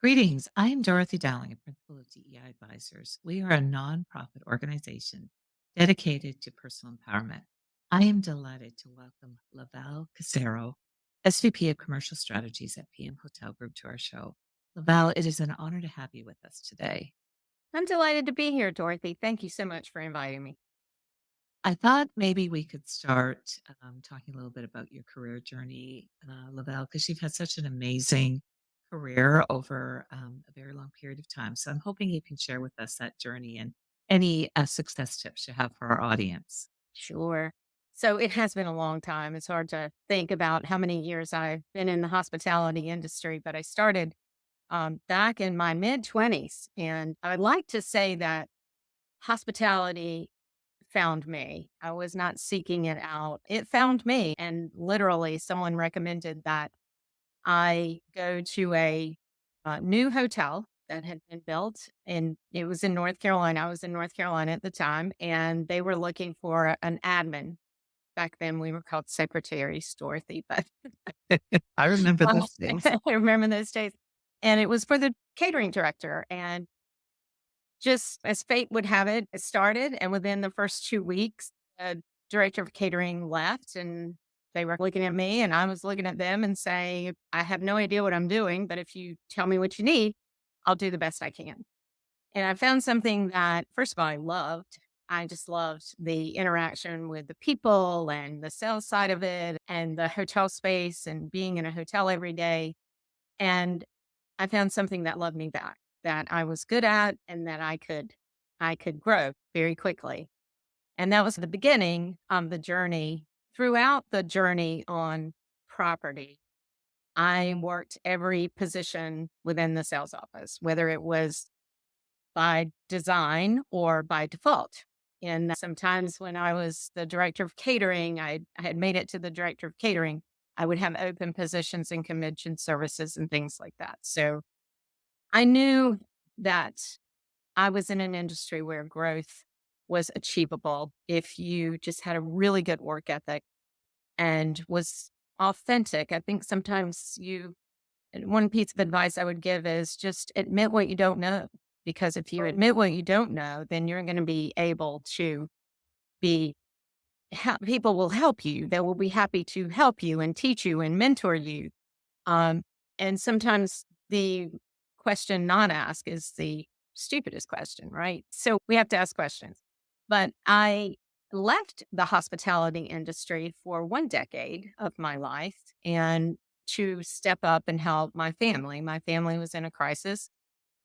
Greetings. I am Dorothy Dowling, a principal of DEI Advisors. We are a nonprofit organization dedicated to personal empowerment. I am delighted to welcome Lovell Casiero, SVP of Commercial Strategies at PM Hotel Group, to our show. Lovell, it is an honor to have you with us today. I'm delighted to be here, Dorothy. Thank you so much for inviting me. I thought maybe we could start talking a little bit about your career journey, Lavelle, because you've had such an amazing career over a very long period of time. So I'm hoping you can share with us that journey and any success tips you have for our audience. Sure. So it has been a long time. It's hard to think about how many years I've been in the hospitality industry, but I started back in my mid 20s. And I'd like to say that hospitality found me. I was not seeking it out, it found me. And literally, someone recommended that I go to a new hotel that had been built, and it was in North Carolina. I was in North Carolina at the time, and they were looking for an admin. Back then, we were called secretaries, Dorothy, but I remember those days. I remember those days. And it was for the catering director. And just as fate would have it, it started. And within the first 2 weeks, the director of catering left and they were looking at me and I was looking at them and saying, I have no idea what I'm doing, but if you tell me what you need, I'll do the best I can. And I found something that, first of all, I loved. I just loved the interaction with the people and the sales side of it and the hotel space and being in a hotel every day. And I found something that loved me back, that I was good at and that I could grow very quickly. And that was the beginning of the journey. Throughout the journey on property, I worked every position within the sales office, whether it was by design or by default. And sometimes when I was the director of catering, I had made it to the director of catering. I would have open positions in convention services and things like that. So I knew that I was in an industry where growth was achievable if you just had a really good work ethic and was authentic. I think sometimes and one piece of advice I would give is just admit what you don't know. Because if you admit what you don't know, then you're going to be able to be, people will help you. They will be happy to help you and teach you and mentor you. Um, and sometimes the question not asked is the stupidest question, right? So we have to ask questions. But I left the hospitality industry for 1 decade of my life and to step up and help my family. My family was in a crisis,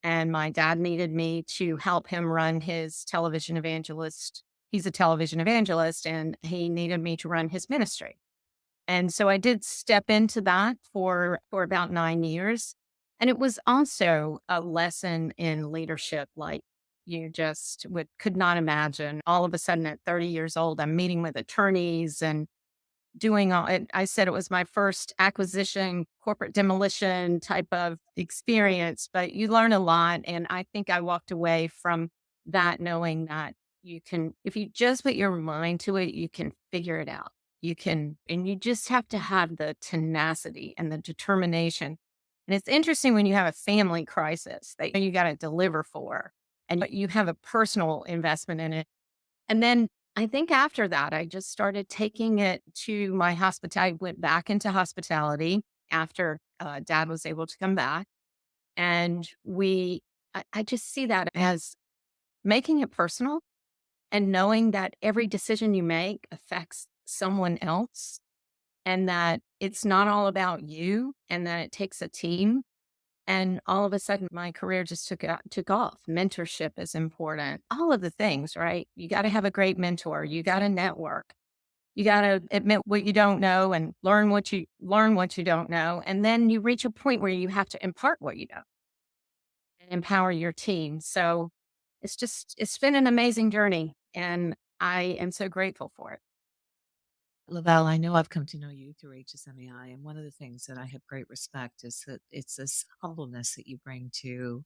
and my dad needed me to help him run his television evangelist. He's a television evangelist, and he needed me to run his ministry. And so I did step into that for about 9 years, and it was also a lesson in leadership like you just could not imagine. All of a sudden at 30 years old, I'm meeting with attorneys and doing all it. I said it was my first acquisition, corporate demolition type of experience, but you learn a lot, and I think I walked away from that knowing that you can, if you just put your mind to it, you can figure it out. You can, and you just have to have the tenacity and the determination. And it's interesting when you have a family crisis that you got to deliver for, and you have a personal investment in it. And then I think after that, I just started taking it to my hospitality. I went back into hospitality after dad was able to come back. And I just see that as making it personal and knowing that every decision you make affects someone else and that it's not all about you and that it takes a team. And all of a sudden, my career just took off. Mentorship is important. All of the things, right? You got to have a great mentor. You got to network. You got to admit what you don't know and learn what you don't know. And then you reach a point where you have to impart what you know and empower your team. So it's been an amazing journey, and I am so grateful for it. Lavelle, I know I've come to know you through HSMEI, and one of the things that I have great respect is that it's this humbleness that you bring to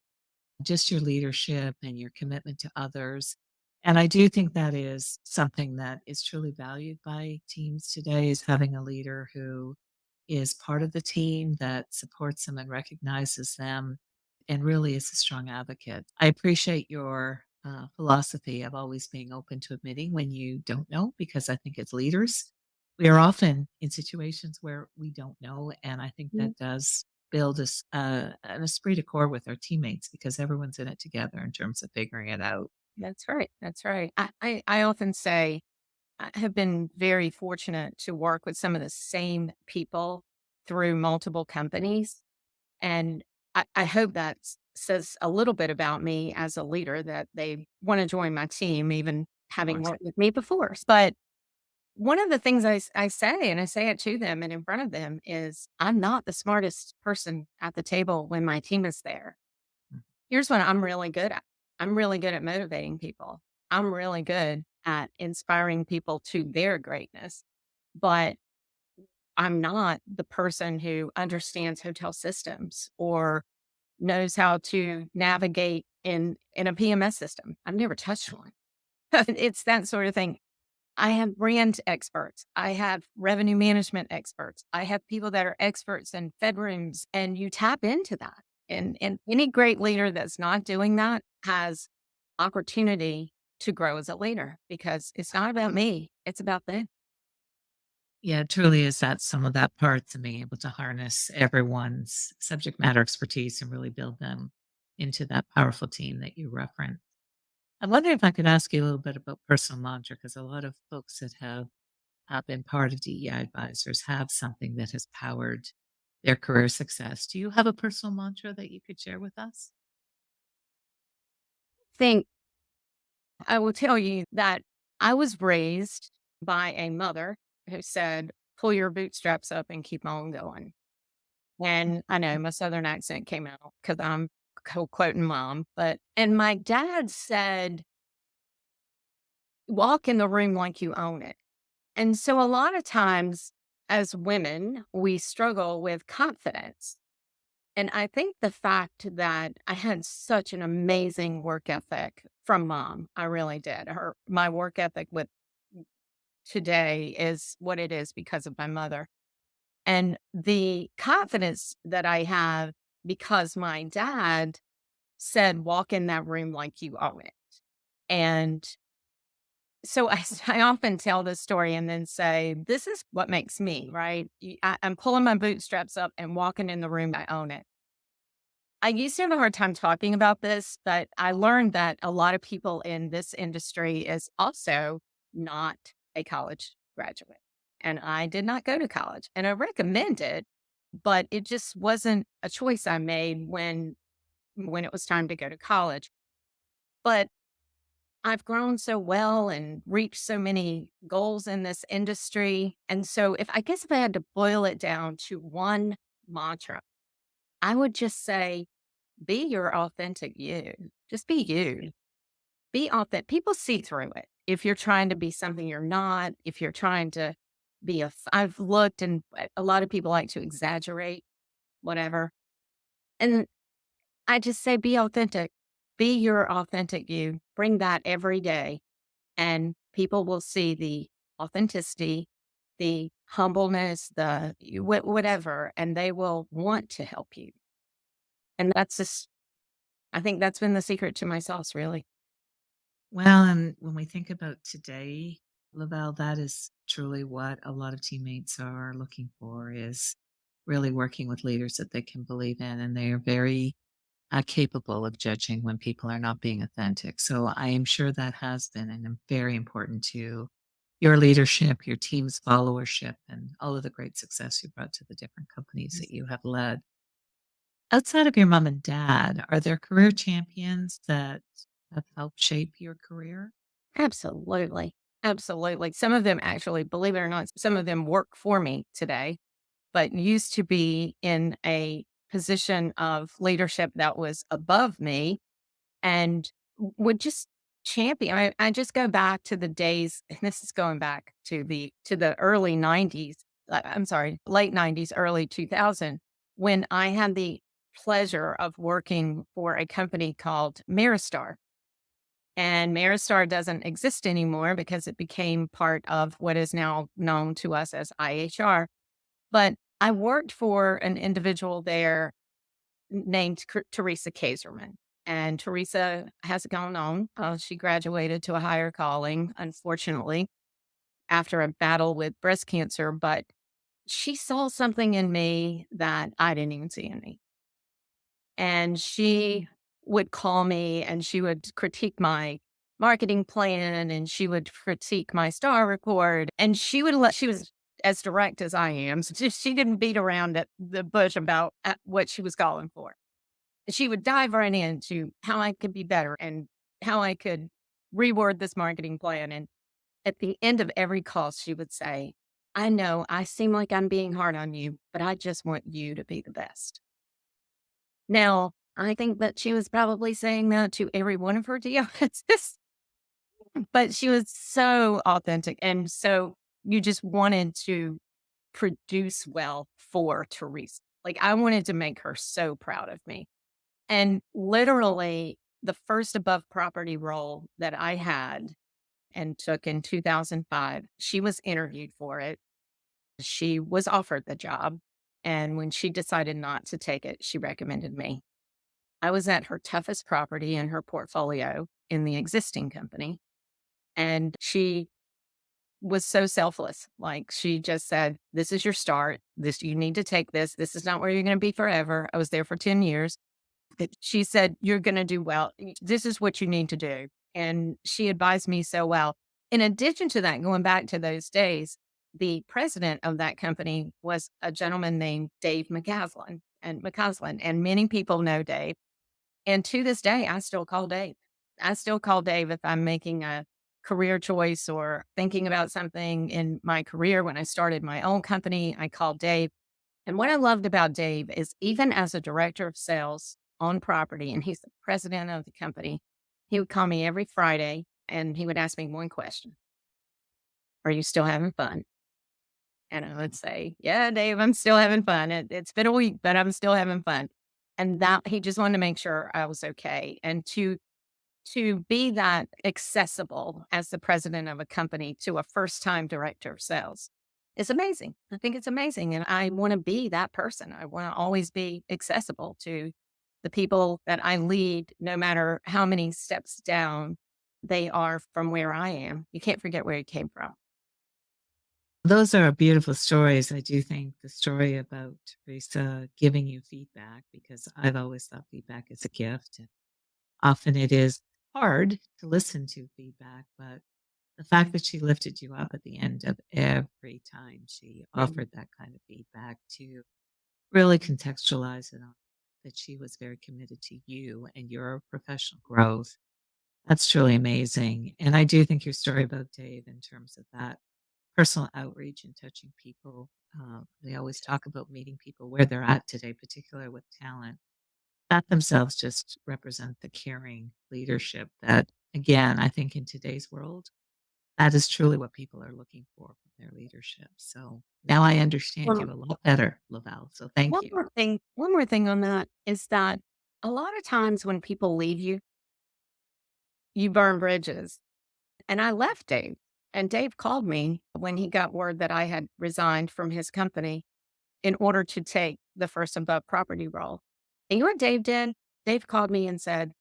just your leadership and your commitment to others. And I do think that is something that is truly valued by teams today is having a leader who is part of the team that supports them and recognizes them. and really is a strong advocate. I appreciate your philosophy of always being open to admitting when you don't know, because I think as leaders, we are often in situations where we don't know. And I think Mm, that does build us an esprit de corps with our teammates because everyone's in it together in terms of figuring it out. that's right. That's right. I often say I have been very fortunate to work with some of the same people through multiple companies. And I hope that says a little bit about me as a leader that they want to join my team, even Of having course. worked with me before. But one of the things I say, and I say it to them and in front of them, is I'm not the smartest person at the table when my team is there. Here's what I'm really good at. I'm really good at motivating people. I'm really good at inspiring people to their greatness, but I'm not the person who understands hotel systems or knows how to navigate in a PMS system. I've never touched one. It's that sort of thing. I have brand experts. I have revenue management experts. I have people that are experts in Fed rooms, and you tap into that. And any great leader that's not doing that has opportunity to grow as a leader because it's not about me. It's about them. Yeah, it truly is that some of that parts and being able to harness everyone's subject matter expertise and really build them into that powerful team that you referenced. I wonder if I could ask you a little bit about personal mantra because a lot of folks that have been part of DEI advisors have something that has powered their career success. Do you have a personal mantra that you could share with us? Think I will tell you that I was raised by a mother who said, pull your bootstraps up and keep on going. And I know my Southern accent came out because I'm quoting mom, and my dad said, walk in the room like you own it. And so a lot of times as women, we struggle with confidence. And I think the fact that I had such an amazing work ethic from mom, I really did. My work ethic with today is what it is because of my mother. And the confidence that I have because my dad said, walk in that room like you own it. And so I often tell this story and then say, this is what makes me, right? I'm pulling my bootstraps up and walking in the room, I own it. I used to have a hard time talking about this, but I learned that a lot of people in this industry is also not a college graduate. And I did not go to college and I recommend it, but it just wasn't a choice I made when it was time to go to college. But I've grown so well and reached so many goals in this industry. And so if I had to boil it down to one mantra, I would just say, be your authentic you. Just be you. Be authentic. People see through it. If you're trying to be something you're not, if you're trying to I've looked and a lot of people like to exaggerate, whatever. And I just say, be authentic. Be your authentic you. Bring that every day and people will see the authenticity, the humbleness, whatever, and they will want to help you. And that's just, I think that's been the secret to my sauce, really. Well, and when we think about today, Lavelle, that is truly what a lot of teammates are looking for is really working with leaders that they can believe in, and they are very capable of judging when people are not being authentic. So I am sure that has been and very important to your leadership, your team's followership, and all of the great success you brought to the different companies that you have led. Outside of your mom and dad, are there career champions that have helped shape your career? Absolutely. Absolutely. Some of them actually, believe it or not, some of them work for me today, but used to be in a position of leadership that was above me and would just champion. I just go back to the days, and this is going back to the early '90s. I'm sorry, late '90s, early 2000, when I had the pleasure of working for a company called Maristar. And Maristar doesn't exist anymore because it became part of what is now known to us as IHR. But I worked for an individual there named Teresa Kaiserman. And Teresa has gone on. She graduated to a higher calling, unfortunately, after a battle with breast cancer. But she saw something in me that I didn't even see in me. And she would call me and she would critique my marketing plan and she would critique my star report. And she was as direct as I am. So she didn't beat around at the bush about what she was calling for. She would dive right into how I could be better and how I could reword this marketing plan. And at the end of every call, she would say, I know I seem like I'm being hard on you, but I just want you to be the best. Now, I think that she was probably saying that to every one of her DOSs, but she was so authentic. And so you just wanted to produce well for Teresa. Like I wanted to make her so proud of me. And literally, the first above property role that I had and took in 2005, she was interviewed for it. She was offered the job. And when she decided not to take it, she recommended me. I was at her toughest property in her portfolio in the existing company. And she was so selfless. Like she just said, this is your start. This, you need to take this. This is not where you're going to be forever. I was there for 10 years. She said, you're going to do well. This is what you need to do. And she advised me so well. In addition to that, going back to those days, the president of that company was a gentleman named Dave McCaslin. And many people know Dave. And to this day, I still call Dave. I still call Dave if I'm making a career choice or thinking about something in my career. When I started my own company, I called Dave. And what I loved about Dave is even as a director of sales on property, and he's the president of the company, he would call me every Friday and he would ask me one question. Are you still having fun? And I would say, yeah, Dave, I'm still having fun. It's been a week, but I'm still having fun. And that he just wanted to make sure I was okay. And to be that accessible as the president of a company to a first time director of sales is amazing. I think it's amazing. And I want to be that person. I want to always be accessible to the people that I lead, no matter how many steps down they are from where I am. You can't forget where you came from. Those are beautiful stories. I do think the story about Teresa giving you feedback, because I've always thought feedback is a gift. And often it is hard to listen to feedback, but the fact that she lifted you up at the end of every time she offered that kind of feedback to really contextualize it on that she was very committed to you and your professional growth. That's truly amazing. And I do think your story about Dave in terms of that personal outreach and touching people. They always talk about meeting people where they're at today, particularly with talent. That themselves just represent the caring leadership that, again, I think in today's world, that is truly what people are looking for from their leadership. So now I understand Well, you a lot better, Lovell. So thank you. one more thing on that is that a lot of times when people leave you, you burn bridges. And I left Dave. And Dave called me when he got word that I had resigned from his company in order to take the first above property role. And you know what Dave did? Dave called me and said,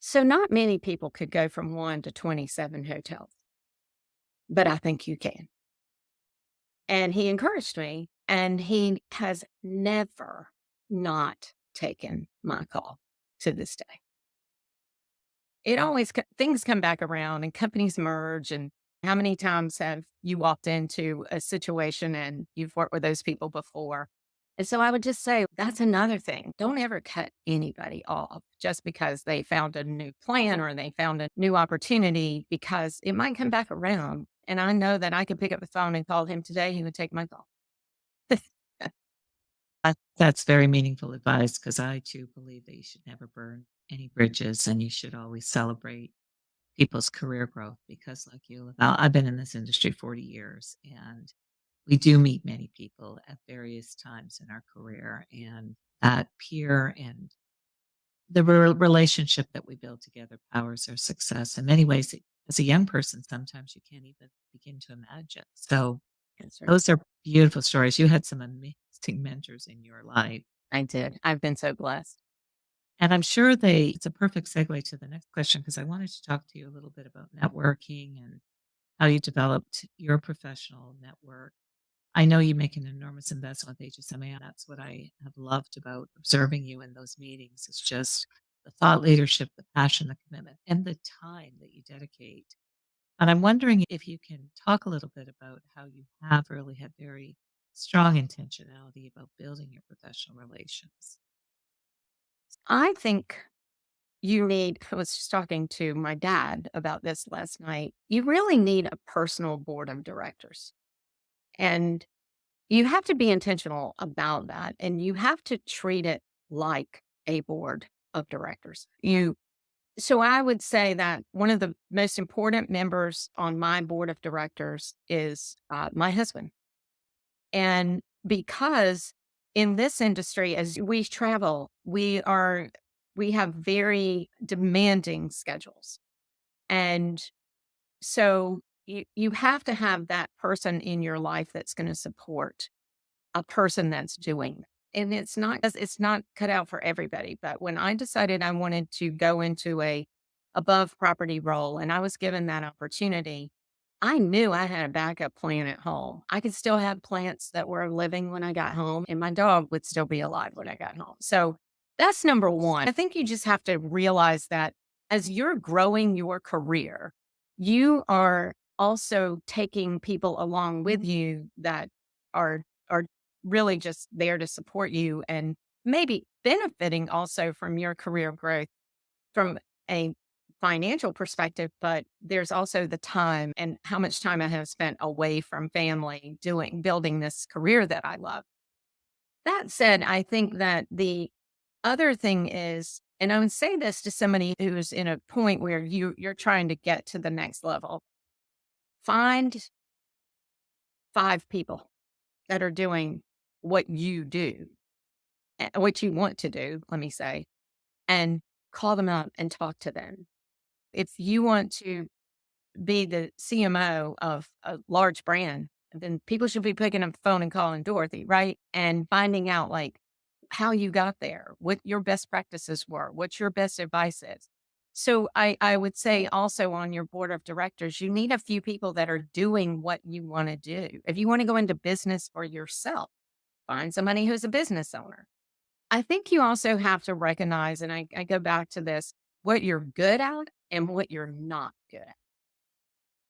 so not many people could go from one to 27 hotels, but I think you can. And he encouraged me, and he has never not taken my call to this day. It always things come back around and companies merge. And how many times have you walked into a situation and you've worked with those people before? And so I would just say that's another thing. Don't ever cut anybody off just because they found a new plan or they found a new opportunity, because it might come back around. And I know that I could pick up the phone and call him today. He would take my call. That's very meaningful advice because I too believe that you should never burn any bridges and you should always celebrate people's career growth because, like you, Lavelle, I've been in this industry 40 years and we do meet many people at various times in our career. And that peer and the relationship that we build together powers our success in many ways. As a young person, sometimes you can't even begin to imagine. So, Yes, sir. those are beautiful stories. You had some amazing mentors in your life. I did. I've been so blessed. And I'm sure it's a perfect segue to the next question because I wanted to talk to you a little bit about networking and how you developed your professional network. I know you make an enormous investment with HSMA, and that's what I have loved about observing you in those meetings. It's just the thought leadership, the passion, the commitment, and the time that you dedicate. And I'm wondering if you can talk a little bit about how you have really had very strong intentionality about building your professional relations. I think you need, I was just talking to my dad about this last night. You really need a personal board of directors. And you have to be intentional about that. And you have to treat it like a board of directors. So I would say that one of the most important members on my board of directors is my husband. And because in this industry, as we travel, we have very demanding schedules. And so you have to have that person in your life that's going to support a person that's doing. And it's not cut out for everybody. But when I decided I wanted to go into a above property role and I was given that opportunity, I knew I had a backup plan at home. I could still have plants that were living when I got home, and my dog would still be alive when I got home. So that's number one. I think you just have to realize that as you're growing your career, you are also taking people along with you that are really just there to support you and maybe benefiting also from your career growth from a financial perspective, but there's also the time and how much time I have spent away from family building this career that I love. That said, I think that the other thing is, and I would say this to somebody who's in a point where you're trying to get to the next level, find 5 people that are doing what you do, what you want to do, let me say, and call them up and talk to them. If you want to be the CMO of a large brand, then people should be picking up the phone and calling Dorothy, right? And finding out like how you got there, what your best practices were, what your best advice is. So I would say also on your board of directors, you need a few people that are doing what you want to do. If you want to go into business for yourself, find somebody who's a business owner. I think you also have to recognize, and I go back to this, what you're good at and what you're not good at.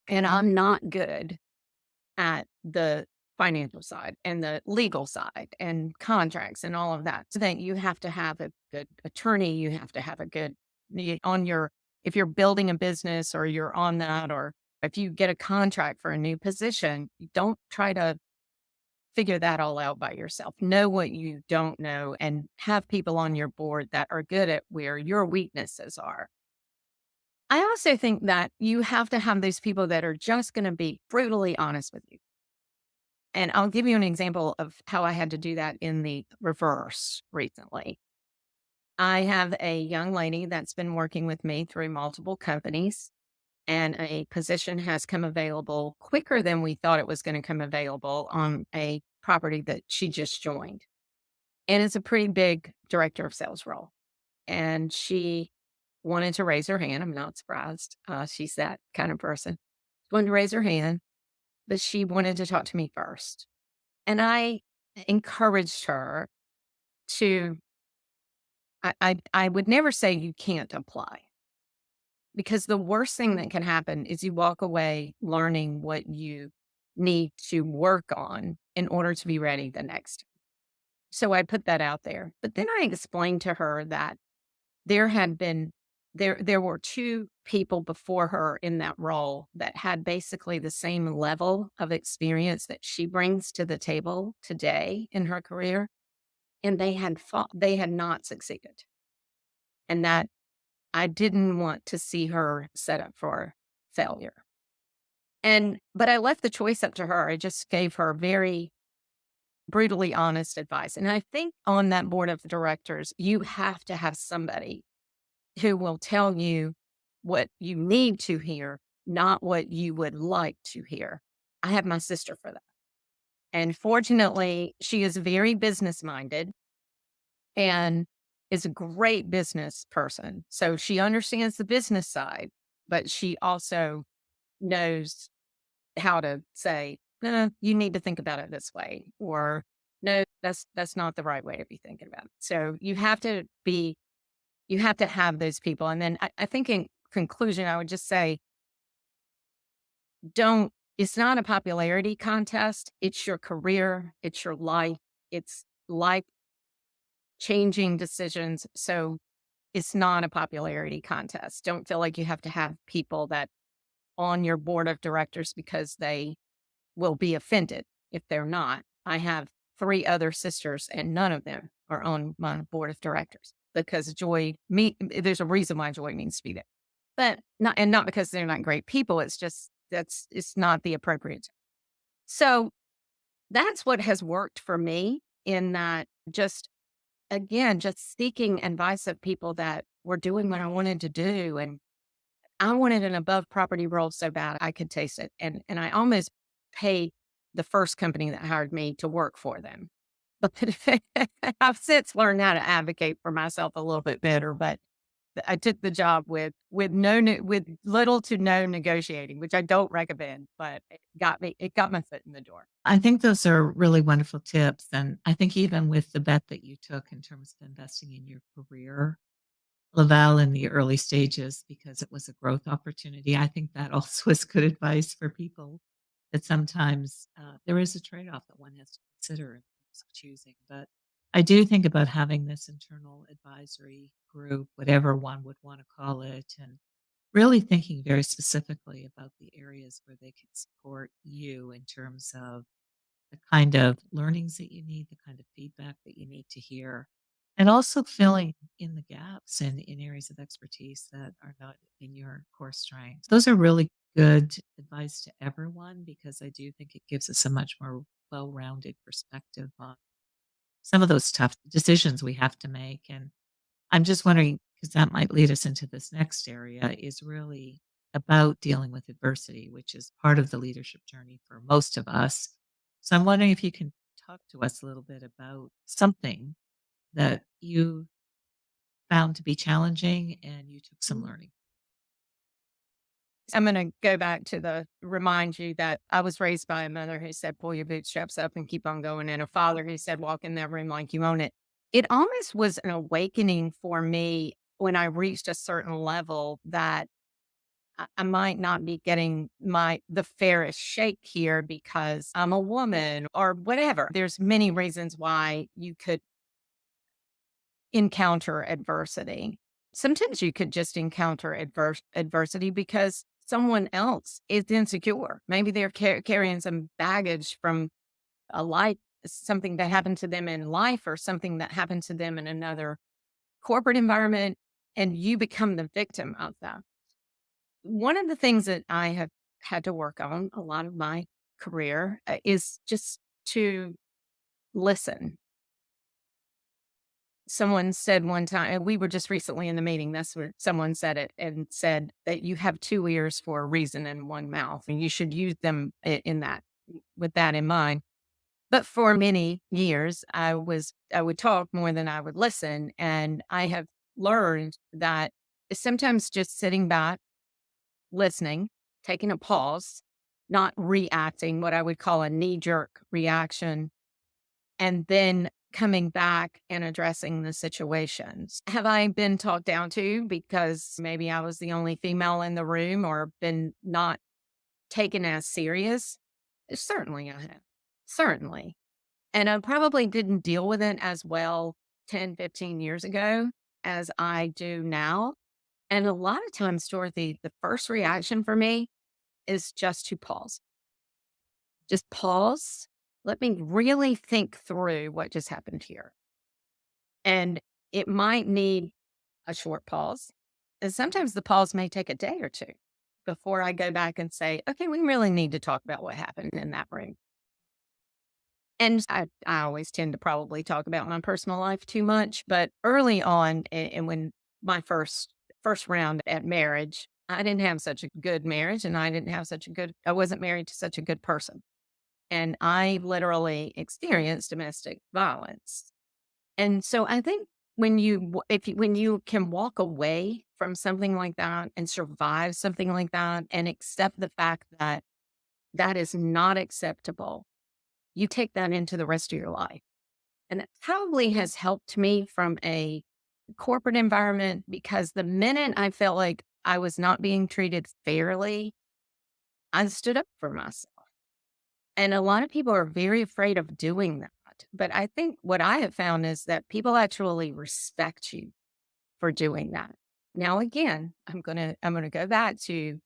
And I'm not good at the financial side and the legal side and contracts and all of that. So that you have to have a good attorney, you have to have a good on your if you're building a business or you're on that, or if you get a contract for a new position, you don't try to figure that all out by yourself. Know what you don't know and have people on your board that are good at where your weaknesses are. I also think that you have to have those people that are just going to be brutally honest with you. And I'll give you an example of how I had to do that in the reverse recently. I have a young lady that's been working with me through multiple companies, and a position has come available quicker than we thought it was going to come available on a property that she just joined. And it's a pretty big director of sales role. And she wanted to raise her hand. I'm not surprised. She's that kind of person. She wanted to raise her hand, but she wanted to talk to me first. And I encouraged her to, I would never say you can't apply, because the worst thing that can happen is you walk away learning what you need to work on in order to be ready the next. So I put that out there. But then I explained to her that there had been there were 2 people before her in that role that had basically the same level of experience that she brings to the table today in her career, and they had not succeeded. And that I didn't want to see her set up for failure. But I left the choice up to her. I just gave her very brutally honest advice. And I think on that board of directors, you have to have somebody who will tell you what you need to hear, not what you would like to hear. I have my sister for that. And fortunately, she is very business minded. and is a great business person. So she understands the business side, but she also knows how to say, "No, you need to think about it this way," or "No, that's not the right way to be thinking about it." So you have to have those people. And then I think in conclusion, I would just say, don't it's not a popularity contest. It's your career, it's your life, it's life changing decisions. So it's not a popularity contest. Don't feel like you have to have people that on your board of directors because they will be offended if they're not. I have 3 other sisters and none of them are on my board of directors because there's a reason why Joy needs to be there. But not because they're not great people, it's just it's not the appropriate time. So, that's what has worked for me in that just again, just seeking advice of people that were doing what I wanted to do, and I wanted an above property role so bad I could taste it, and I almost paid the first company that hired me to work for them. But I've since learned how to advocate for myself a little bit better, but I took the job with little to no negotiating, which I don't recommend, but it got my foot in the door. I think those are really wonderful tips, and I think even with the bet that you took in terms of investing in your career, Lovell in the early stages because it was a growth opportunity, I think that also is good advice for people that sometimes, there is a trade-off that one has to consider in terms of choosing, but I do think about having this internal advisory group, whatever one would wanna call it, and really thinking very specifically about the areas where they could support you in terms of the kind of learnings that you need, the kind of feedback that you need to hear, and also filling in the gaps in areas of expertise that are not in your core strengths. Those are really good advice to everyone because I do think it gives us a much more well-rounded perspective on some of those tough decisions we have to make. And I'm just wondering, because that might lead us into this next area, is really about dealing with adversity, which is part of the leadership journey for most of us. So I'm wondering if you can talk to us a little bit about something that you found to be challenging and you took some learning. I'm gonna go back to the remind you that I was raised by a mother who said, "Pull your bootstraps up and keep on going," and a father who said, "Walk in that room like you own it." It almost was an awakening for me when I reached a certain level that I might not be getting the fairest shake here because I'm a woman or whatever. There's many reasons why you could encounter adversity. Sometimes you could just encounter adversity because someone else is insecure. Maybe they're carrying some baggage from a life, something that happened to them in life or something that happened to them in another corporate environment, and you become the victim of that. One of the things that I have had to work on a lot of my career is just to listen. Someone said one time, and we were just recently in the meeting, that's where someone said it and said that you have 2 ears for a reason and 1 mouth, and you should use them in that with that in mind. But for many years, I would talk more than I would listen, and I have learned that sometimes just sitting back, listening, taking a pause, not reacting, what I would call a knee-jerk reaction, and then coming back and addressing the situations. Have I been talked down to because maybe I was the only female in the room or been not taken as serious? Certainly I have. Certainly. And I probably didn't deal with it as well 10, 15 years ago as I do now. And a lot of times, Dorothy, the first reaction for me is just to pause. Just pause. Let me really think through what just happened here. And it might need a short pause. And sometimes the pause may take a day or two before I go back and say, okay, we really need to talk about what happened in that room. And I always tend to probably talk about my personal life too much, but early on, and when my first round at marriage, I didn't have such a good marriage, and I wasn't married to such a good person, and I literally experienced domestic violence. And so I think when when you can walk away from something like that and survive something like that and accept the fact that that is not acceptable, you take that into the rest of your life. And it probably has helped me from a corporate environment because the minute I felt like I was not being treated fairly, I stood up for myself. And a lot of people are very afraid of doing that. But I think what I have found is that people actually respect you for doing that. Now, again, I'm gonna go back to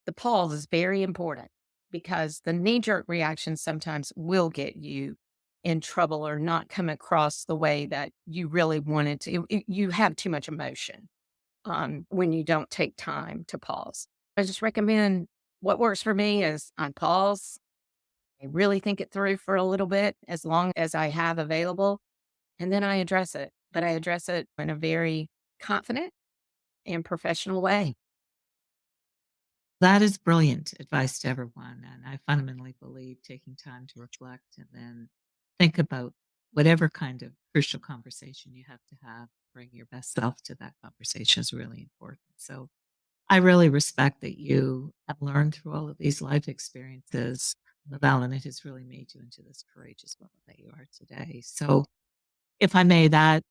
the pause is very important because the knee jerk reaction sometimes will get you in trouble or not come across the way that you really wanted to. You have too much emotion when you don't take time to pause. I just recommend what works for me is I pause, I really think it through for a little bit as long as I have available, and then I address it. But I address it in a very confident and professional way. That is brilliant advice to everyone, and I fundamentally believe taking time to reflect and then think about whatever kind of crucial conversation you have to have, bring your best self to that conversation is really important. So I really respect that you have learned through all of these life experiences, Lavelle, and it has really made you into this courageous woman that you are today. So if I may, that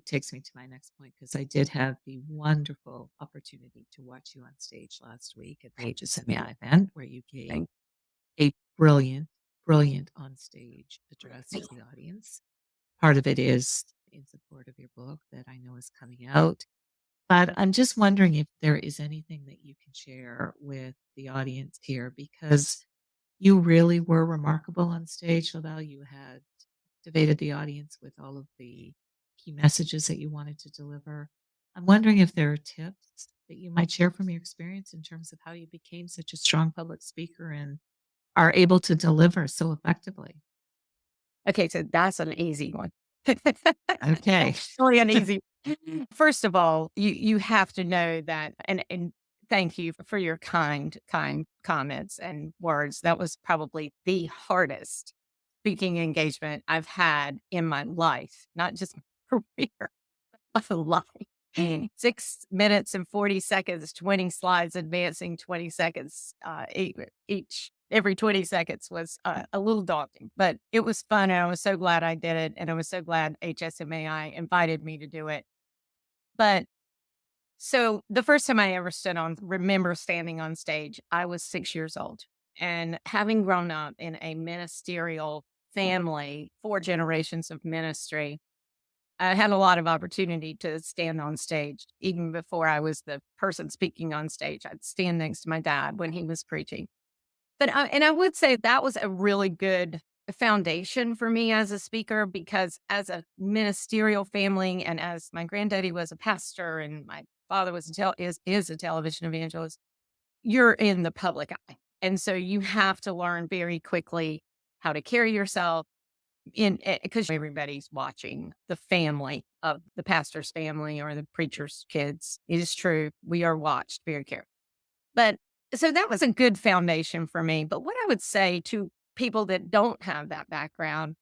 takes me to my next point because I did have the wonderful opportunity to watch you on stage last week at the HSMI event where you gave Thank a brilliant, brilliant on stage address to the audience. Part of it is in support of your book that I know is coming out. But I'm just wondering if there is anything that you can share with the audience here because you really were remarkable on stage, Lavelle. You had captivated the audience with all of the key messages that you wanted to deliver. I'm wondering if there are tips that you might share from your experience in terms of how you became such a strong public speaker and are able to deliver so effectively. Okay, so that's an easy one. Okay. Really an easy First of all, you have to know that and thank you for your kind comments and words. That was probably the hardest speaking engagement I've had in my life, not just my career, but life. 6 minutes and 40 seconds, 20 slides advancing 20 seconds, each. Every 20 seconds was a little daunting, but it was fun. And I was so glad I did it. And I was so glad HSMAI invited me to do it. But so the first time I ever remember standing on stage, I was 6 years old. And having grown up in a ministerial family, 4 generations of ministry, I had a lot of opportunity to stand on stage. Even before I was the person speaking on stage, I'd stand next to my dad when he was preaching. And I would say that was a really good foundation for me as a speaker because as a ministerial family and as my granddaddy was a pastor and my father was is a television evangelist, you're in the public eye. And so you have to learn very quickly how to carry yourself in because everybody's watching the family of the pastor's family or the preacher's kids. It is true. We are watched very carefully. But so that was a good foundation for me. But what I would say to people that don't have that background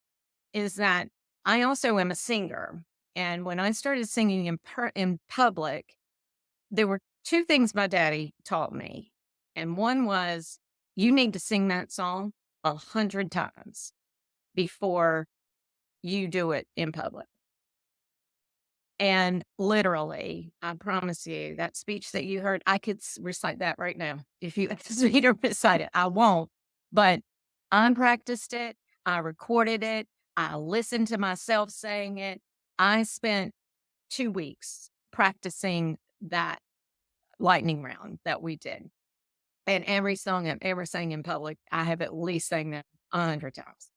is that I also am a singer. And when I started singing in public, there were two things my daddy taught me. And one was you need to sing that song 100 times before you do it in public. And literally, I promise you, that speech that you heard, I could recite that right now. If you ask me to recite it, I won't. But I practiced it. I recorded it. I listened to myself saying it. I spent 2 weeks practicing that lightning round that we did. And every song I've ever sang in public, I have at least sang that 100 times.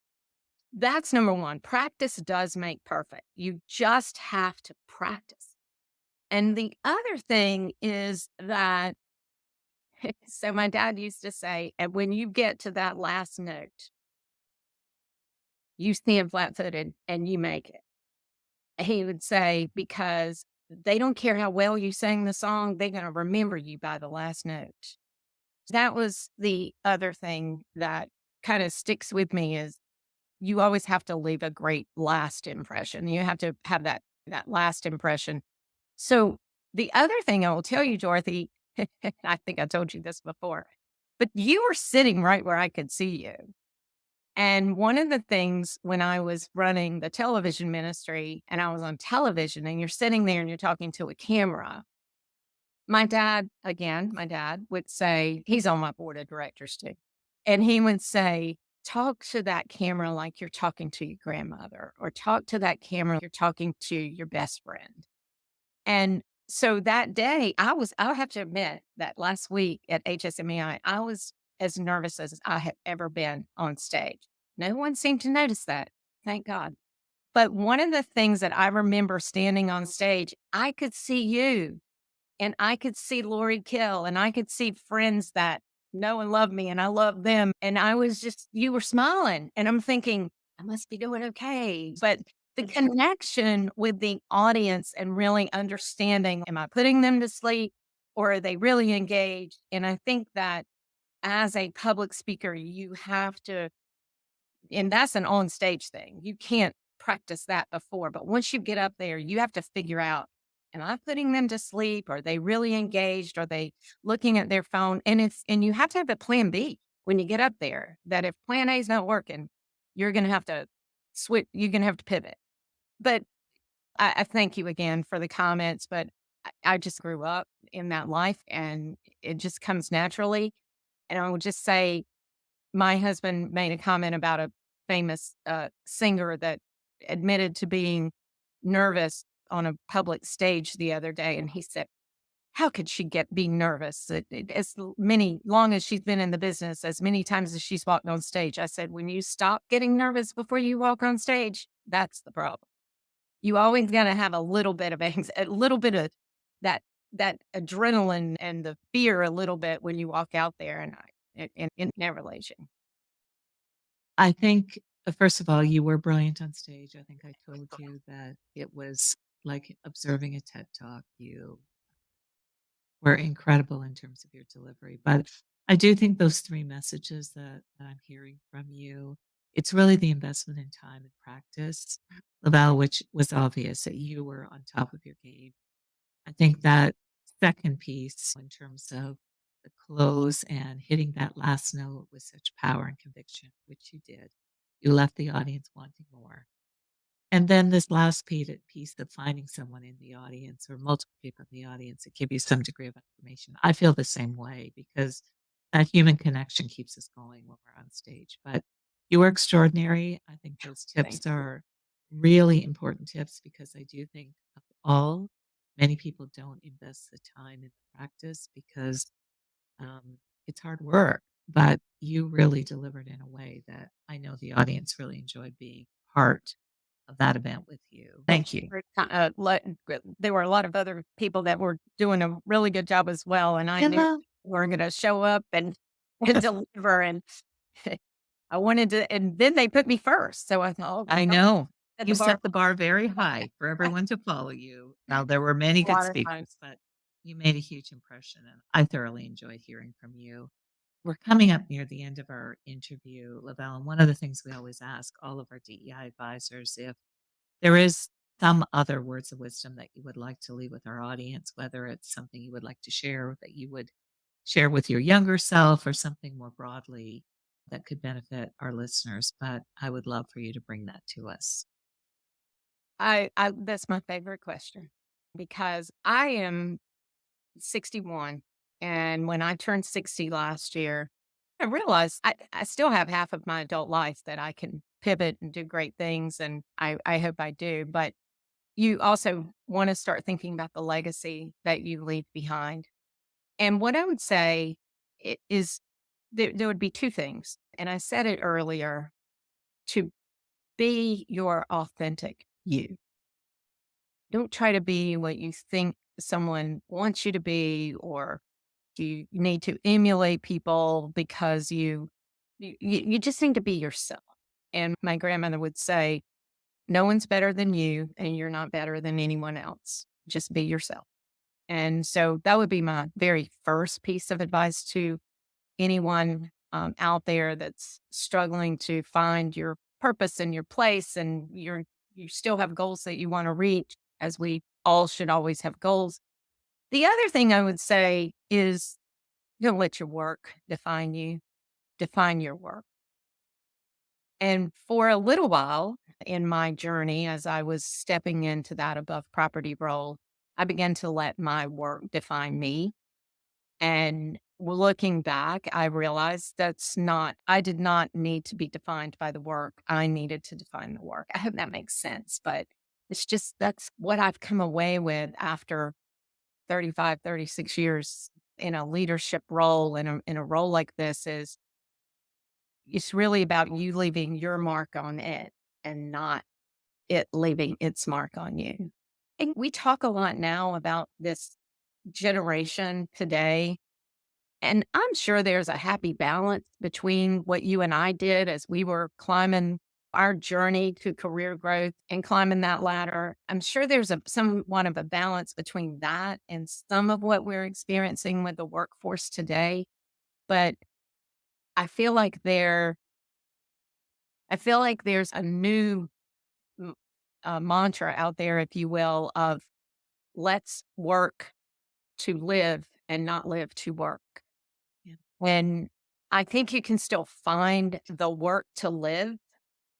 That's number one. Practice does make perfect. You just have to practice. And the other thing is that, so my dad used to say, and when you get to that last note, you stand flat footed and you make it. He would say, because they don't care how well you sang the song, they're going to remember you by the last note. That was the other thing that kind of sticks with me is you always have to leave a great last impression. You have to have that last impression. So the other thing I will tell you, Dorothy, I think I told you this before, but you were sitting right where I could see you. And one of the things when I was running the television ministry and I was on television and you're sitting there and you're talking to a camera, my dad, again, my dad would say, he's on my board of directors too. And he would say, talk to that camera like you're talking to your grandmother, or talk to that camera like you're talking to your best friend. And so that day, I'll have to admit that last week at HSMEI, I was as nervous as I have ever been on stage. No one seemed to notice that. Thank God. But one of the things that I remember standing on stage, I could see you and I could see Lori Kill and I could see friends that know and love me and I love them. And I was just, you were smiling and I'm thinking, I must be doing okay. But the connection with the audience and really understanding, am I putting them to sleep or are they really engaged? And I think that as a public speaker, you have to, and that's an on stage thing. You can't practice that before, but once you get up there, you have to figure out, am I putting them to sleep? Are they really engaged? Are they looking at their phone? And you have to have a plan B when you get up there, that if plan A is not working, you're going to have to switch, you're going to have to pivot. But I thank you again for the comments, but I just grew up in that life and it just comes naturally. And I would just say, my husband made a comment about a famous singer that admitted to being nervous on a public stage the other day. And he said, how could she be nervous? Long as she's been in the business, as many times as she's walked on stage. I said, when you stop getting nervous before you walk on stage, that's the problem. You always got to have a little bit of a little bit of that adrenaline and the fear a little bit when you walk out there. And it never leaves you. I think, first of all, you were brilliant on stage. I think I told you that it was like observing a TED Talk. You were incredible in terms of your delivery. But I do think those 3 messages that I'm hearing from you, it's really the investment in time and practice, Lavelle, which was obvious that you were on top of your game. I think that second piece in terms of the close and hitting that last note with such power and conviction, which you did. You left the audience wanting more. And then this last piece of finding someone in the audience or multiple people in the audience that give you some degree of information. I feel the same way because that human connection keeps us going when we're on stage. But you were extraordinary. I think those Thank tips you. are really important tips because I do think of all, many people don't invest the time in the practice because it's hard work, but you really delivered in a way that I know the audience really enjoyed being part of that event with you. Thank you. There were a lot of other people that were doing a really good job as well, and I knew Yeah, were going to show up and, and deliver. And I wanted to, and then they put me first, so I thought, oh, I no, know. set the You bar set the bar very high for everyone to follow you. Now, there were many a good lot of times. speakers, but you made a huge impression, and I thoroughly enjoyed hearing from you. We're coming up near the end of our interview, Lavelle, and one of the things we always ask all of our DEI advisors if there is some other words of wisdom that you would like to leave with our audience, whether it's something you would like to share that you would share with your younger self or something more broadly that could benefit our listeners. But I would love for you to bring that to us. I that's my favorite question because I am 61, and when I turned 60 last year, I realized I still have half of my adult life that I can pivot and do great things, and I hope I do. But you also want to start thinking about the legacy that you leave behind. And what I would say is there would be two things, and I said it earlier: to be your authentic you. Don't try to be what you think someone wants you to be, or you need to emulate people because you just need to be yourself. And my grandmother would say, no one's better than you and you're not better than anyone else. Just be yourself. And so that would be my very first piece of advice to anyone out there that's struggling to find your purpose and your place, and you still have goals that you want to reach, as we all should always have goals. The other thing I would say is, don't let your work define you. Define your work. And for a little while in my journey, as I was stepping into that above property role, I began to let my work define me. And looking back, I realized I did not need to be defined by the work. I needed to define the work. I hope that makes sense. But that's what I've come away with after 35, 36 years in a leadership role, in a role like this, is it's really about you leaving your mark on it and not it leaving its mark on you. And we talk a lot now about this generation today, and I'm sure there's a happy balance between what you and I did as we were climbing our journey to career growth and climbing that ladder. I'm sure there's somewhat of a balance between that and some of what we're experiencing with the workforce today. But I feel like there I feel like there's a new m mantra out there, if you will, of let's work to live and not live to work. Yeah. And I think you can still find the work to live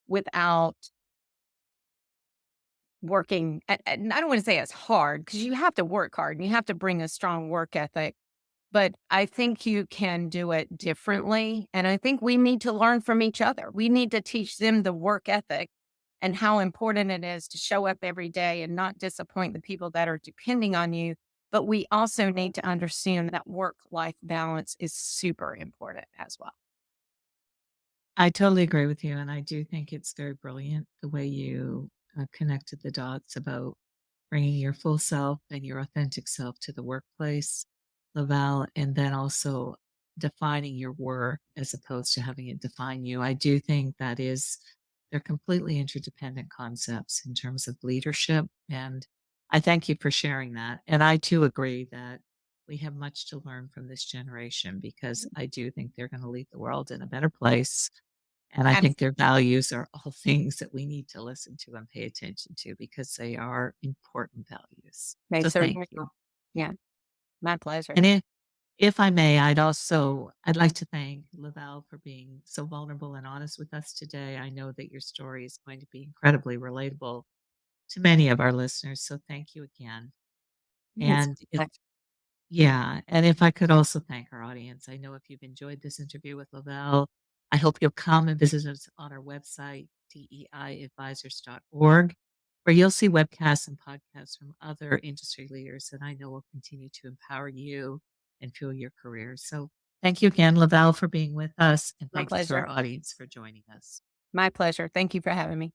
without working, and I don't wanna say it's hard, because you have to work hard and you have to bring a strong work ethic. But I think you can do it differently, and I think we need to learn from each other. We need to teach them the work ethic and how important it is to show up every day and not disappoint the people that are depending on you. But we also need to understand that work-life balance is super important as well. I totally agree with you, and I do think it's very brilliant the way you connected the dots about bringing your full self and your authentic self to the workplace, Lavelle, and then also defining your work as opposed to having it define you. I do think they're completely interdependent concepts in terms of leadership. And I thank you for sharing that. And I too agree that we have much to learn from this generation because I do think they're going to leave the world in a better place, and I think their values are all things that we need to listen to and pay attention to because they are important values. They So thank certainly you. are. Yeah, my pleasure. And if I may, I'd like to thank Lavelle for being so vulnerable and honest with us today. I know that your story is going to be incredibly relatable to many of our listeners. So thank you again. It's And my if pleasure. Yeah, and if I could also thank our audience, I know if you've enjoyed this interview with Lavelle, I hope you'll come and visit us on our website, deiadvisors.org, where you'll see webcasts and podcasts from other industry leaders that I know will continue to empower you and fuel your career. So thank you again, Lavelle, for being with us, and My thank you to our pleasure. audience for joining us. My pleasure. Thank you for having me.